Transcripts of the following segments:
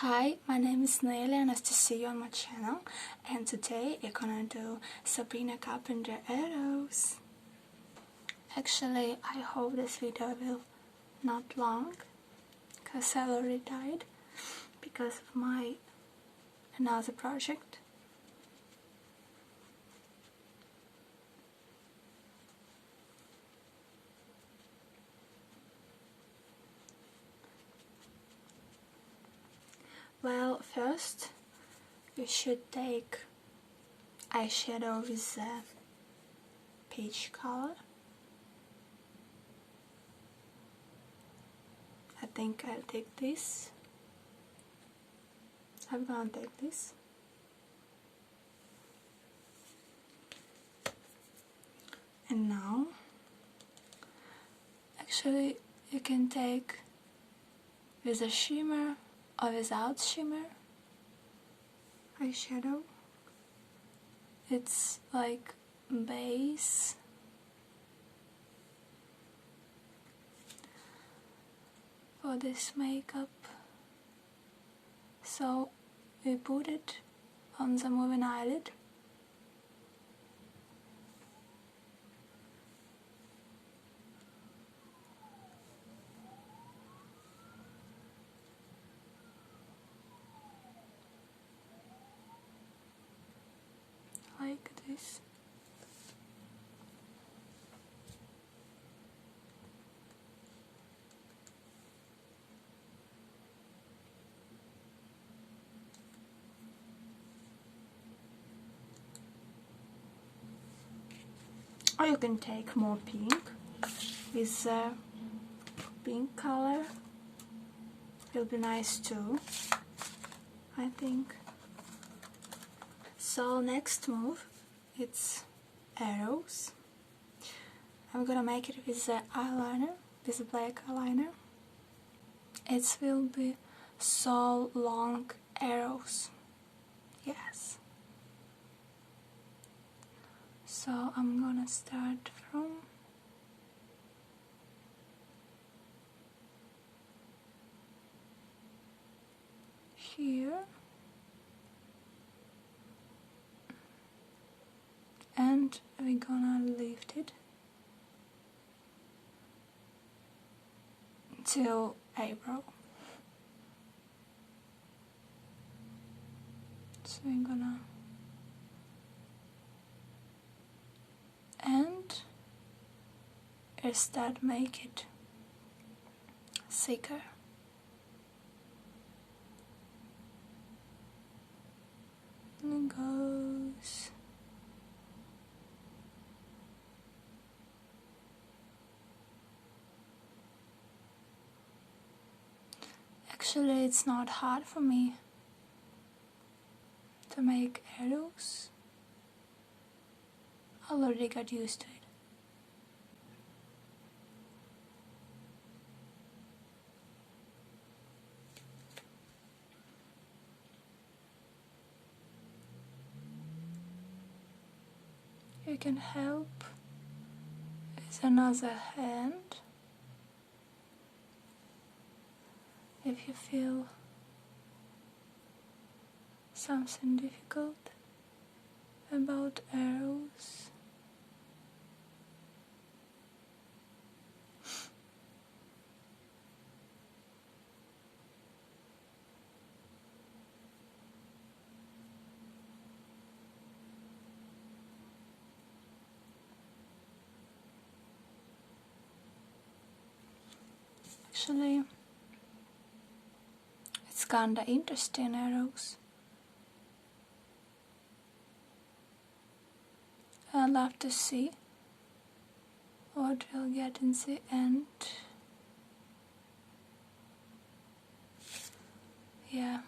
Hi, my name is Nelly and nice to see you on my channel, and today we're gonna do Sabrina Carpenter arrows. Actually, I hope this video will not long, because I already died because of my another project. Well, first you should take eyeshadow with peach color. I think I'll take this. I'm gonna take this. And now, actually, you can take with a shimmer or without shimmer eyeshadow. It's like base. For this makeup. So we put it on the moving eyelid. Like this. Or you can take more pink with pink color. Will be nice too, I think. So next move, it's arrows. I'm gonna make it with the eyeliner, with the black eyeliner. It will be so long arrows. Yes. So I'm gonna start from here and we're gonna lift it till eyebrow. So we're gonna and start make it thicker. And it goes. Actually, it's not hard for me to make arrows. I already got used to it. You can help with another hand if you feel something difficult about arrows. Actually, it's kinda interesting arrows. I'd love to see what we'll get in the end. Yeah.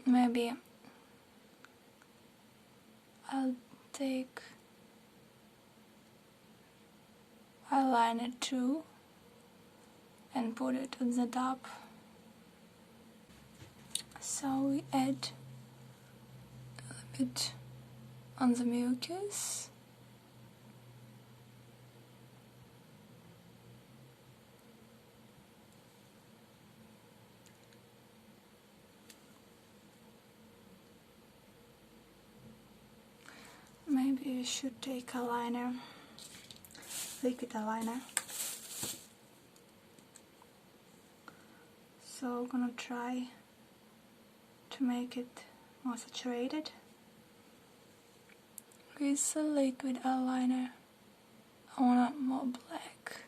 Maybe I'll take eyeliner too and put it on the top. So we add a little bit on the mucus we should take a liner, liquid eyeliner. So I'm gonna try to make it more saturated with a liquid eyeliner. I want it more black.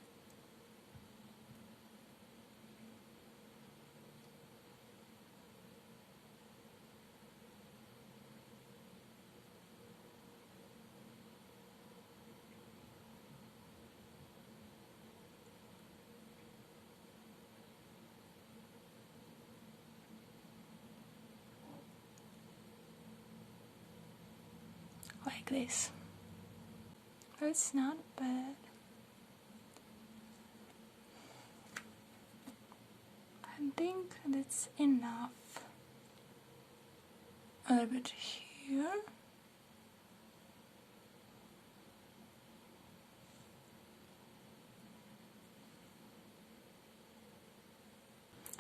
Like this. It's not bad. I think that's enough. A little bit here.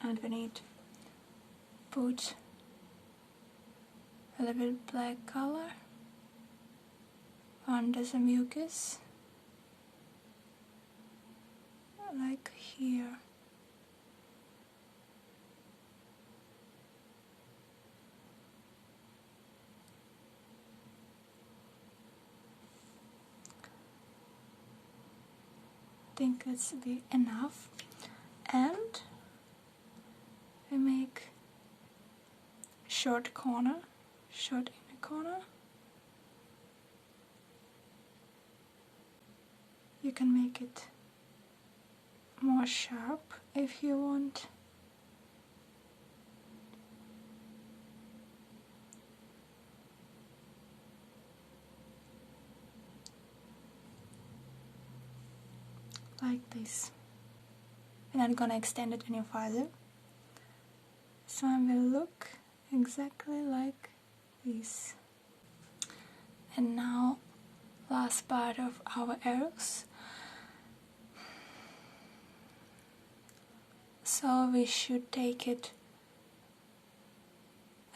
And we need to put a little bit black color under the mucus, like here. I think that's be enough, and we make short inner corner. You can make it more sharp if you want. Like this. And I'm gonna extend it any further. So I will look exactly like this. And now, last part of our arrows. So we should take it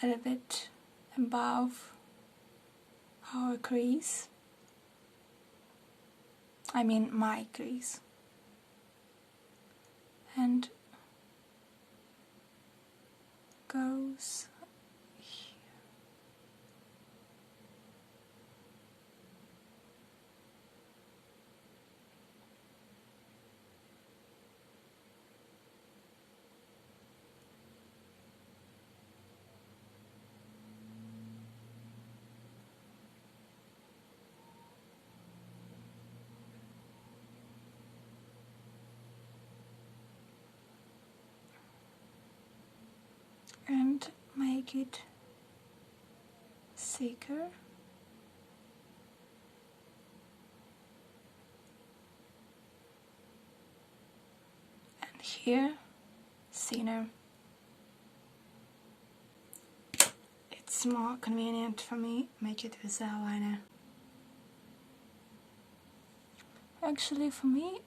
a little bit above our crease. I mean my crease. And goes here. And make it thicker. And here, thinner. It's more convenient for me, make it with the eyeliner. Actually, for me,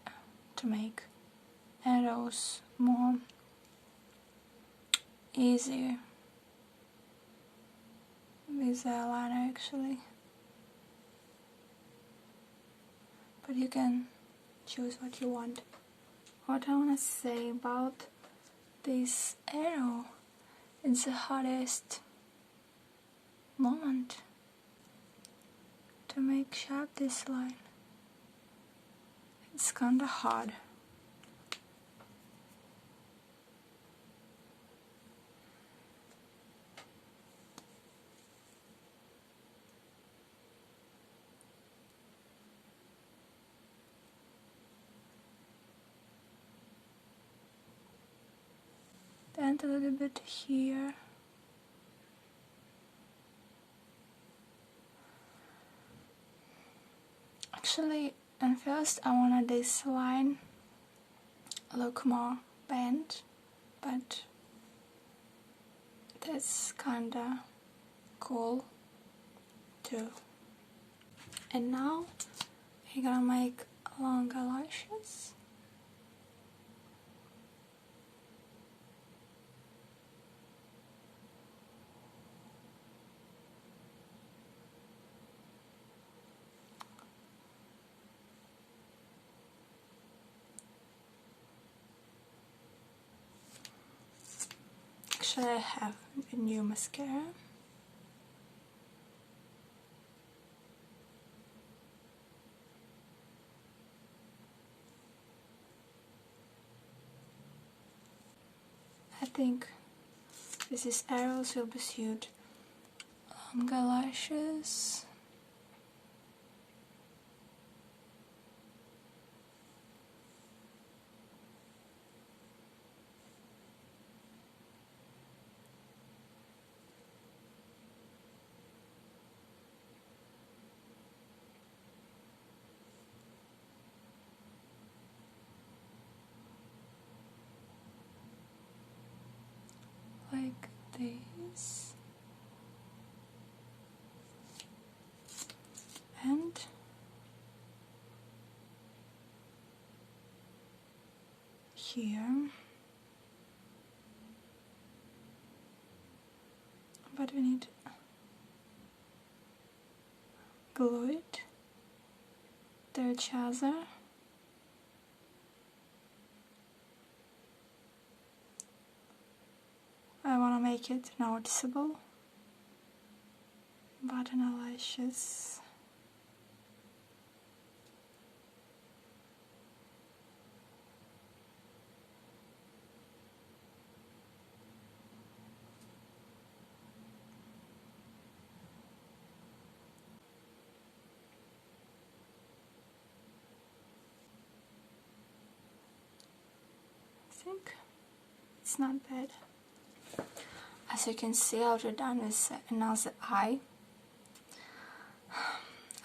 to make arrows more easier with the eyeliner actually, but you can choose what you want. What I want to say about this arrow, it's the hardest moment to make sharp this line. It's kinda hard. And a little bit here. Actually, at first I wanted this line look more bent, but that's kinda cool too. And now we're gonna make longer lashes. Actually, I have a new mascara. I think this is Arrows will be suit longer lashes. Like this, and here, but we need glue it to each other. I want to make it noticeable. Button eyelashes. I think it's not bad. As you can see, I already done with another eye.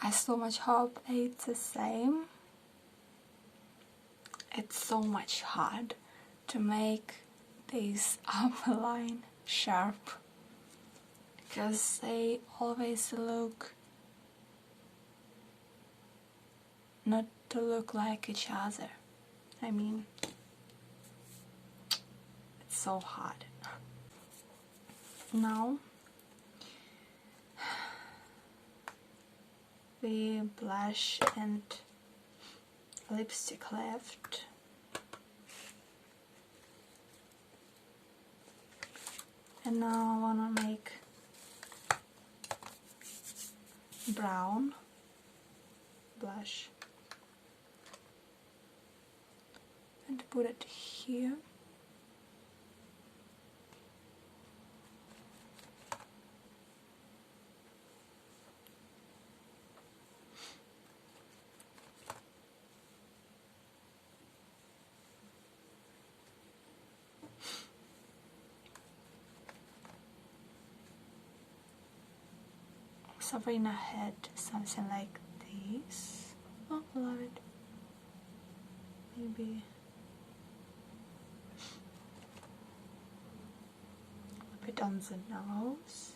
I so much hope it's the same. It's so much hard to make this upper line sharp because they always look not to look like each other. I mean, it's so hard. Now we blush and lipstick left. And now I want to make brown blush and put it here. Sabrina had something like this. Oh, I love it. Maybe a bit on the nose.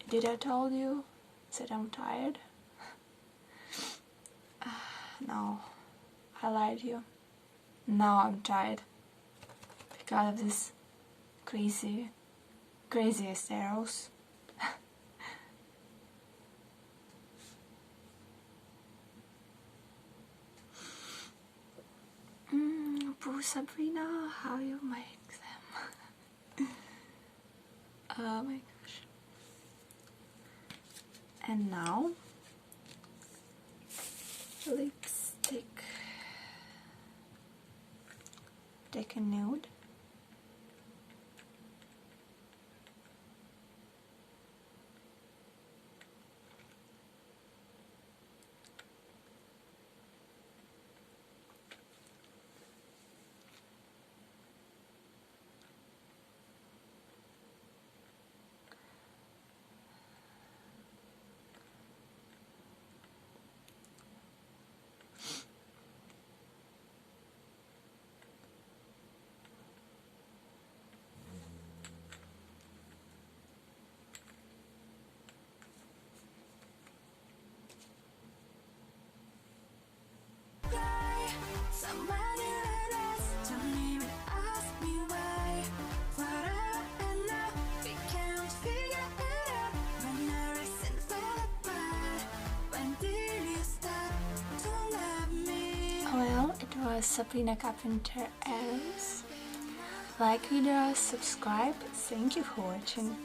Did I told you that I'm tired? No, I lied to you. Now I'm tired because of this craziest arrows. Poor Sabrina, how you make them? Oh my gosh. And now lipstick. Take a nude. was Sabrina Carpenter Arrows. Like video, subscribe. Thank you for watching.